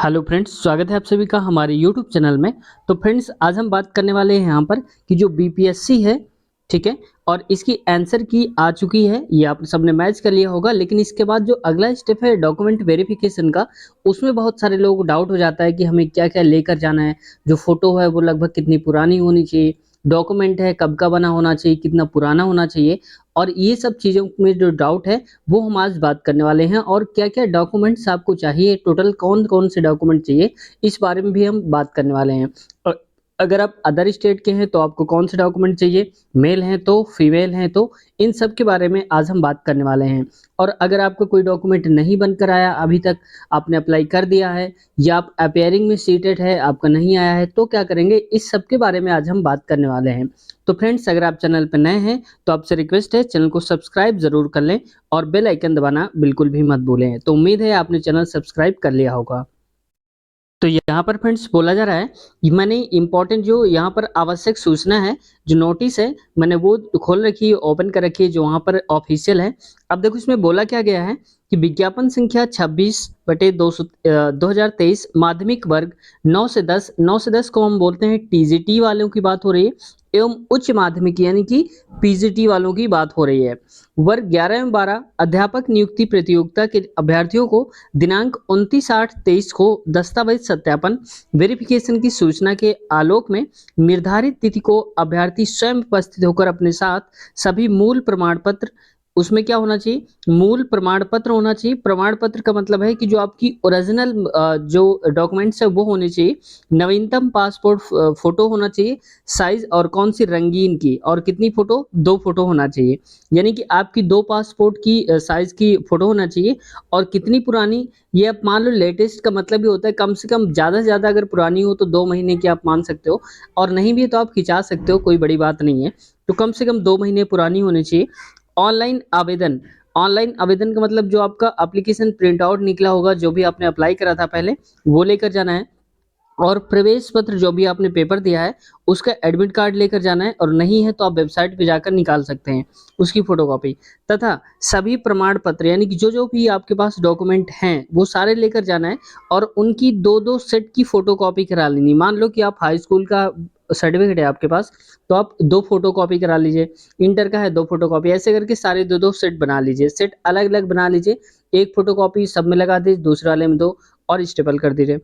Hello friends, स्वागत है आप सभी का हमारे यूट्यूब चैनल में। तो फ्रेंड्स, आज हम बात करने वाले हैं यहाँ पर कि जो बीपीएससी है, ठीक है, और इसकी आंसर की आ चुकी है, ये आप सबने मैच कर लिया होगा। लेकिन इसके बाद जो अगला स्टेप है डॉक्यूमेंट वेरिफिकेशन का, उसमें बहुत सारे लोगों को डाउट हो जाता है कि हमें क्या-क्या लेकर जाना है। जो फ़ोटो है वो लगभग कितनी पुरानी होनी चाहिए, डॉक्यूमेंट है कब का बना होना चाहिए, कितना पुराना होना चाहिए, और ये सब चीज़ों में जो डाउट है वो हम आज बात करने वाले हैं। और क्या-क्या डॉक्यूमेंट्स आपको चाहिए, टोटल कौन-कौन से डॉक्यूमेंट चाहिए, इस बारे में भी हम बात करने वाले हैं। अगर आप अदर स्टेट के हैं तो आपको कौन से डॉक्यूमेंट चाहिए, मेल हैं तो, फीमेल हैं तो, इन सब के बारे में आज हम बात करने वाले हैं। और अगर आपका कोई डॉक्यूमेंट नहीं बनकर आया अभी तक, आपने अप्लाई कर दिया है या आप अपीयरिंग में सीटेड है, आपका नहीं आया है, तो क्या करेंगे, इस सब के बारे में आज हम बात करने वाले हैं। तो फ्रेंड्स, अगर आप चैनल पर नए हैं तो आपसे रिक्वेस्ट है चैनल को सब्सक्राइब ज़रूर कर लें और बेल आइकन दबाना बिल्कुल भी मत भूलें। तो उम्मीद है आपने चैनल सब्सक्राइब कर लिया होगा। तो यहाँ पर फ्रेंड्स बोला जा रहा है कि मैंने इम्पोर्टेंट जो यहाँ पर आवश्यक सूचना है, जो नोटिस है, मैंने वो खोल रखी है, ओपन कर रखी है, जो वहाँ पर ऑफिशियल है। अब देखो इसमें बोला क्या गया है कि विज्ञापन संख्या 26/2023 माध्यमिक वर्ग 9 से 10 को हम बोलते हैं टीजीटी वालों की बात हो रही है, एवं उच्च माध्यमिक यानी कि पीजीटी वालों की बात हो रही है। वर्ग 11 एवं 12 अध्यापक नियुक्ति प्रतियोगिता के अभ्यर्थियों को दिनांक 29/8/23 को दस्तावेज सत्यापन वेरिफिकेशन की सूचना के आलोक में निर्धारित तिथि को अभ्यर्थी स्वयं उपस्थित होकर अपने साथ सभी मूल प्रमाण पत्र, उसमें क्या होना चाहिए, मूल प्रमाण पत्र होना चाहिए। प्रमाण पत्र का मतलब है कि जो आपकी ओरिजिनल जो डॉक्यूमेंट्स है वो होने चाहिए। नवीनतम पासपोर्ट फोटो होना चाहिए, साइज और कौन सी रंगीन की, और कितनी फोटो, 2 फोटो होना चाहिए। यानी कि आपकी 2 पासपोर्ट की साइज की फोटो होना चाहिए। और कितनी पुरानी, ये आप मान लो लेटेस्ट का मतलब भी होता है कम से कम, ज़्यादा से ज़्यादा अगर पुरानी हो तो 2 महीने की आप मान सकते हो, और नहीं भी तो आप खिंचा सकते हो, कोई बड़ी बात नहीं है। तो कम से कम 2 महीने पुरानी होनी चाहिए। ऑनलाइन आवेदन, ऑनलाइन आवेदन का मतलब जो आपका एप्लीकेशन प्रिंट आउट निकला होगा, जो भी आपने अप्लाई करा था पहले, वो लेकर जाना है। और प्रवेश पत्र जो भी आपने पेपर दिया है उसका एडमिट कार्ड लेकर जाना है, और नहीं है तो आप वेबसाइट पे जाकर निकाल सकते हैं उसकी फोटोकॉपी। तथा सभी प्रमाण पत्र यानी कि जो जो भी आपके पास डॉक्यूमेंट हैं वो सारे लेकर जाना है, और उनकी 2-2 सेट की फोटोकॉपी करा लेनी। मान लो कि आप हाई स्कूल का सर्टिफिकेट है आपके पास, तो आप 2 फोटोकॉपी करा लीजिए, इंटर का है 2 फोटोकॉपी, ऐसे करके सारे 2-2 सेट बना लीजिए, सेट अलग-अलग बना लीजिए। एक फोटोकॉपी सब में लगा दीजिए, दूसरे वाले में 2, और स्टेपल कर दीजिए।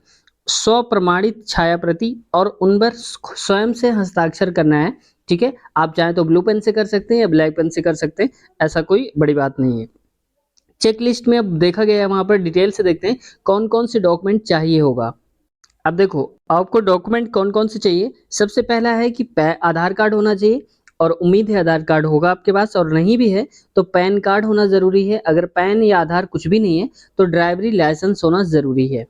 स्वप्रमाणित छाया प्रति, और उन पर स्वयं से हस्ताक्षर करना है, ठीक है। आप चाहें तो ब्लू पेन से कर सकते हैं या ब्लैक पेन से कर सकते हैं, ऐसा कोई बड़ी बात नहीं है। चेक लिस्ट में अब देखा गया है, वहां पर डिटेल से देखते हैं कौन कौन से डॉक्यूमेंट चाहिए होगा। अब देखो आपको डॉक्यूमेंट कौन कौन से चाहिए। सबसे पहला है कि आधार कार्ड होना चाहिए, और उम्मीद है आधार कार्ड होगा आपके पास, और नहीं भी है तो पैन कार्ड होना ज़रूरी है। अगर पैन या आधार कुछ भी नहीं है तो ड्राइवरी लाइसेंस होना ज़रूरी है।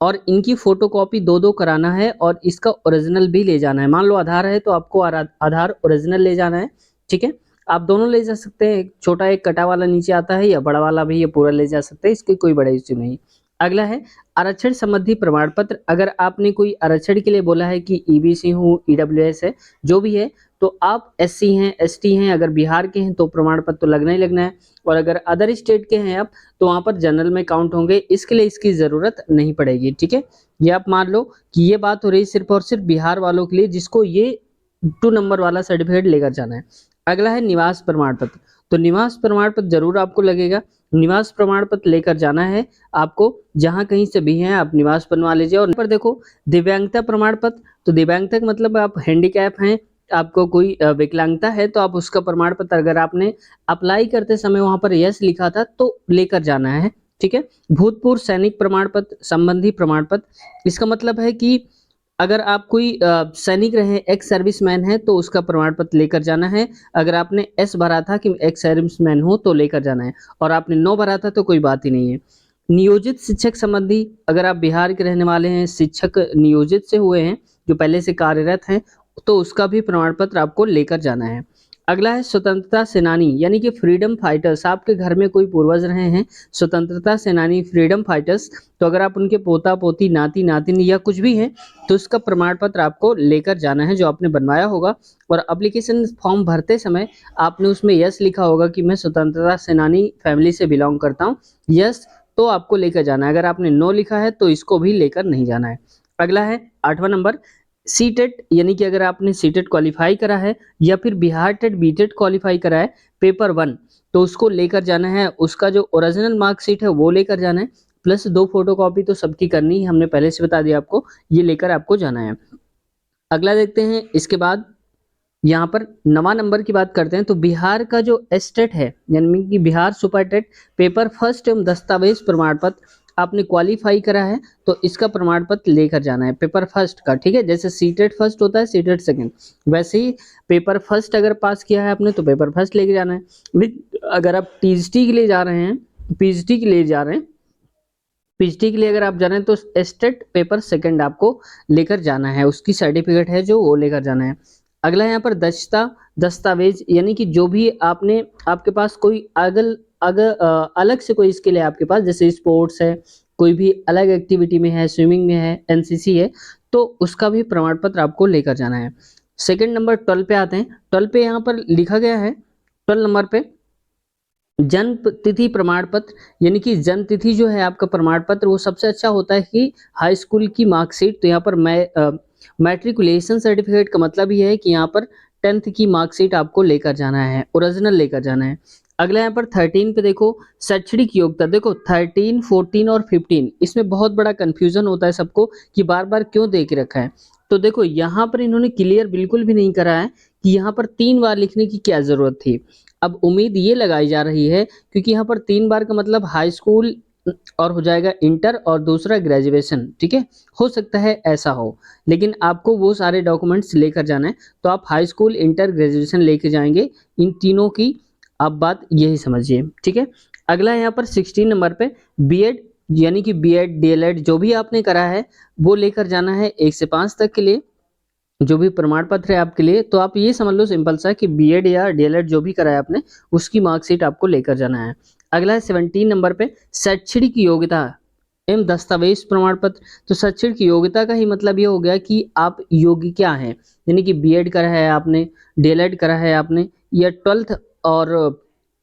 और इनकी फोटोकॉपी 2-2 कराना है, और इसका ओरिजिनल भी ले जाना है। मान लो आधार है तो आपको आधार ओरिजिनल ले जाना है, ठीक है। आप दोनों ले जा सकते हैं, एक छोटा एक कटा वाला नीचे आता है, या बड़ा वाला भी ये पूरा ले जा सकते हैं, इसकी कोई बड़ा इश्यू नहीं। अगला है आरक्षण संबंधी प्रमाण पत्र। अगर आपने कोई आरक्षण के लिए बोला है कि ईबीसी हूँ, ईडब्ल्यूएस है, जो भी है, तो आप एससी हैं, एसटी हैं, अगर बिहार के हैं तो प्रमाण पत्र तो लगना ही लगना है। और अगर अदर स्टेट के हैं आप तो वहाँ पर जनरल में काउंट होंगे, इसके लिए इसकी ज़रूरत नहीं पड़ेगी, ठीक है। ये आप मान लो कि ये बात हो रही है सिर्फ और सिर्फ बिहार वालों के लिए, जिसको ये 2 नंबर वाला सर्टिफिकेट लेकर जाना है। अगला है निवास प्रमाण पत्र। तो निवास प्रमाण पत्र जरूर आपको लगेगा। निवास प्रमाण पत्र लेकर जाना है आपको, जहाँ कहीं से भी हैं आप निवास बनवा लीजिए। और पर देखो दिव्यांगता प्रमाण पत्र, तो दिव्यांगता का मतलब आप हैंडीकैप हैं, आपको कोई विकलांगता है, तो आप उसका प्रमाण पत्र अगर आपने अप्लाई करते समय वहाँ पर यस लिखा था तो लेकर जाना है, ठीक है। भूतपूर्व सैनिक प्रमाण पत्र संबंधी प्रमाण पत्र, इसका मतलब है कि अगर आप कोई सैनिक रहे, एक्स सर्विसमैन है, तो उसका प्रमाण पत्र लेकर जाना है। अगर आपने एस भरा था कि एक्स सर्विसमैन हो तो लेकर जाना है, और आपने नो भरा था तो कोई बात ही नहीं है। नियोजित शिक्षक संबंधी, अगर आप बिहार के रहने वाले हैं, शिक्षक नियोजित से हुए हैं, जो पहले से कार्यरत हैं, तो उसका भी प्रमाण पत्र आपको लेकर जाना है। अगला है स्वतंत्रता सेनानी यानी कि फ्रीडम फाइटर्स। आपके घर में कोई पूर्वज रहे हैं स्वतंत्रता सेनानी, फ्रीडम फाइटर्स, तो अगर आप उनके पोता पोती, नाती नातिन या कुछ भी हैं, तो उसका प्रमाण पत्र आपको लेकर जाना है, जो आपने बनवाया होगा। और एप्लीकेशन फॉर्म भरते समय आपने उसमें यस लिखा होगा कि मैं स्वतंत्रता सेनानी फैमिली से बिलोंग करता हूँ, यस, तो आपको लेकर जाना है। अगर आपने नो लिखा है तो इसको भी लेकर नहीं जाना है। अगला है 8वां नंबर, सीटेट, यानी कि अगर आपने सीटेट क्वालिफाई करा है या फिर बिहार टेट बीटेट क्वालिफाई करा है पेपर 1, तो उसको लेकर जाना है। उसका जो ओरिजिनल मार्कशीट है वो लेकर जाना है, प्लस 2 फोटोकॉपी तो सबकी करनी है, हमने पहले से बता दिया आपको, ये लेकर आपको जाना है। अगला देखते हैं, इसके बाद यहाँ पर 9वां नंबर की बात करते हैं। तो बिहार का जो एस्टेट है, यानी कि Bihar super TET paper first एवं दस्तावेज प्रमाण पत्र आपने क्वालिफाई करा है, तो इसका प्रमाण पत्र लेकर जाना है पेपर फर्स्ट का, ठीक है। जैसे सीटेट फर्स्ट होता है, सीटेट सेकंड, वैसे ही पेपर फर्स्ट अगर पास किया है आपने तो पेपर फर्स्ट लेके जाना है। अगर आप टीजीटी के लिए जा रहे हैं, पीजीटी के लिए जा रहे हैं, पीजीटी के लिए अगर आप जा रहे हैं तो एस्टेट पेपर सेकंड आपको लेकर जाना है, उसकी सर्टिफिकेट है जो वो लेकर जाना है। अगला यहाँ पर दस्तावेज, यानी कि जो भी आपने, आपके पास कोई अलग से कोई इसके लिए आपके पास, जैसे स्पोर्ट्स है, कोई भी अलग एक्टिविटी में है, स्विमिंग में है, एनसीसी है, तो उसका भी प्रमाण पत्र आपको लेकर जाना है। सेकंड नंबर 12 पे आते हैं। 12 पे यहाँ पर लिखा गया है, 12 नंबर पे जन्म तिथि प्रमाण पत्र, यानी कि जन्म तिथि जो है आपका प्रमाण पत्र, वो सबसे अच्छा होता है कि हाई स्कूल की मार्कशीट। तो यहाँ पर मैट्रिकुलेशन सर्टिफिकेट का मतलब ये है कि यहाँ पर 10th की मार्कशीट आपको लेकर जाना है, ओरिजिनल लेकर जाना है। अगला यहाँ पर 13 पे देखो, शैक्षणिक योग्यता। देखो 13, 14 और 15, इसमें बहुत बड़ा कंफ्यूजन होता है सबको कि बार बार क्यों दे के रखा है। तो देखो यहाँ पर इन्होंने क्लियर बिल्कुल भी नहीं करा है कि यहाँ पर 3 बार लिखने की क्या जरूरत थी। अब उम्मीद ये लगाई जा रही है क्योंकि यहाँ पर 3 बार का मतलब हाई स्कूल और हो जाएगा इंटर और दूसरा ग्रेजुएशन, ठीक है। हो सकता है ऐसा हो, लेकिन आपको वो सारे डॉक्यूमेंट्स लेकर जाना है। तो आप हाई स्कूल, इंटर, ग्रेजुएशन लेके जाएंगे, इन तीनों की आप बात यही समझिए, ठीक है। अगला यहाँ पर 16 नंबर पे बीएड, यानी कि बीएड डीएलएड जो भी आपने करा है वो लेकर जाना है 1 से 5 तक के लिए, जो भी प्रमाण पत्र है आपके लिए। तो आप ये समझ लो सिंपल सा कि बीएड या डीएलएड जो भी करा है आपने, उसकी मार्कशीट आपको लेकर जाना है। अगला है 17 नंबर पे शैक्षणिक योग्यता एवं दस्तावेज प्रमाण पत्र। तो शैक्षणिक योग्यता का ही मतलब ये हो गया कि आप योग्य क्या हैं, यानी कि बीएड करा है आपने, डीएलएड करा है आपने, या 12th और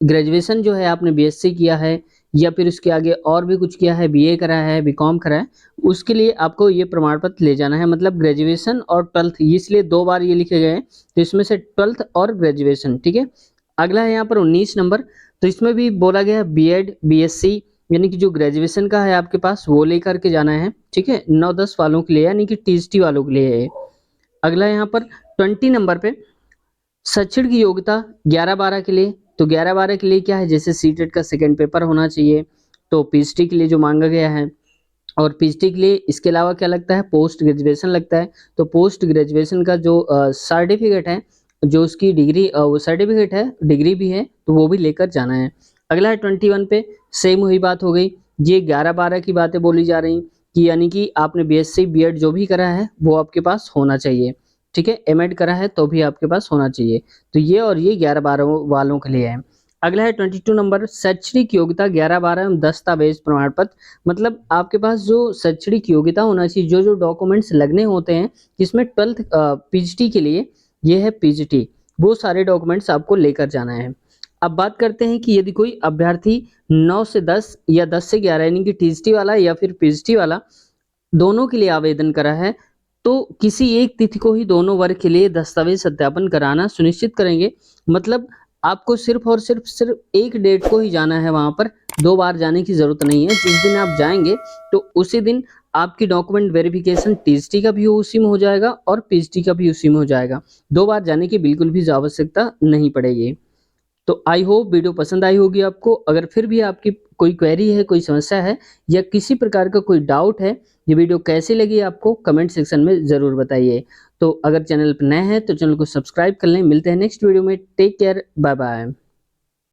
ग्रेजुएशन जो है आपने बीएससी किया है, या फिर उसके आगे और भी कुछ किया है, बीए करा है, बीकॉम करा है, उसके लिए आपको ये प्रमाण पत्र ले जाना है। मतलब ग्रेजुएशन और 12th, इसलिए 2 बार ये लिखे गए हैं, तो इसमें से 12th और ग्रेजुएशन, ठीक है। अगला है यहाँ पर 19 नंबर। तो इसमें भी बोला गया है बीएड, बीएससी, यानी कि जो ग्रेजुएशन का है आपके पास वो लेकर के जाना है, ठीक है। 9-10 वालों के लिए, यानी कि टीजीटी वालों के लिए है। अगला यहाँ पर 20 नंबर पे शैक्षणिक योग्यता 11-12 के लिए। तो 11-12 के लिए क्या है, जैसे सीटेट का सेकंड पेपर होना चाहिए, तो पीजीटी के लिए जो मांगा गया है, और पीजीटी के लिए इसके अलावा क्या लगता है, पोस्ट ग्रेजुएशन लगता है। तो पोस्ट ग्रेजुएशन का जो सर्टिफिकेट है, जो उसकी डिग्री वो सर्टिफिकेट है, डिग्री भी है, तो वो भी लेकर जाना है। अगला है 21 पे, सेम वही बात हो गई। ये 11-12 की बातें बोली जा रही कि यानी कि आपने बीएससी बीएड जो भी करा है वो आपके पास होना चाहिए, ठीक है। एमएड करा है तो भी आपके पास होना चाहिए। तो ये और ये 11-12 वालों के लिए है। अगला है 22 नंबर, शैक्षणिक योग्यता 11-12 एवं दस्तावेज प्रमाण पत्र। मतलब आपके पास जो शैक्षणिक योग्यता होना चाहिए, जो जो डॉक्यूमेंट्स लगने होते हैं, जिसमें 12th पीजीटी के लिए ये है पीजीटी, वो सारे डॉक्यूमेंट्स आपको लेकर जाना है। अब बात करते हैं कि यदि कोई अभ्यर्थी 9 से 10 या 10 से 11, यानी कि टीजीटी वाला या फिर पीजीटी वाला, दोनों के लिए आवेदन करा है, तो किसी एक तिथि को ही दोनों वर्ग के लिए दस्तावेज सत्यापन कराना सुनिश्चित करेंगे। मतलब आपको सिर्फ और सिर्फ एक डेट को ही जाना है, वहां पर 2 बार जाने की जरूरत नहीं है। जिस दिन आप जाएंगे तो उसी दिन आपकी डॉक्यूमेंट वेरिफिकेशन टीजीटी का भी उसी में हो जाएगा और पीजीटी का भी उसी में हो जाएगा। 2 बार जाने की बिल्कुल भी आवश्यकता नहीं पड़ेगी। तो आई होप वीडियो पसंद आई होगी आपको। अगर फिर भी आपकी कोई क्वेरी है, कोई समस्या है, या किसी प्रकार का कोई डाउट है, ये वीडियो कैसी लगी आपको कमेंट सेक्शन में ज़रूर बताइए। तो अगर चैनल पर नए हैं तो चैनल को सब्सक्राइब कर लें। मिलते हैं नेक्स्ट वीडियो में। Take care, bye bye.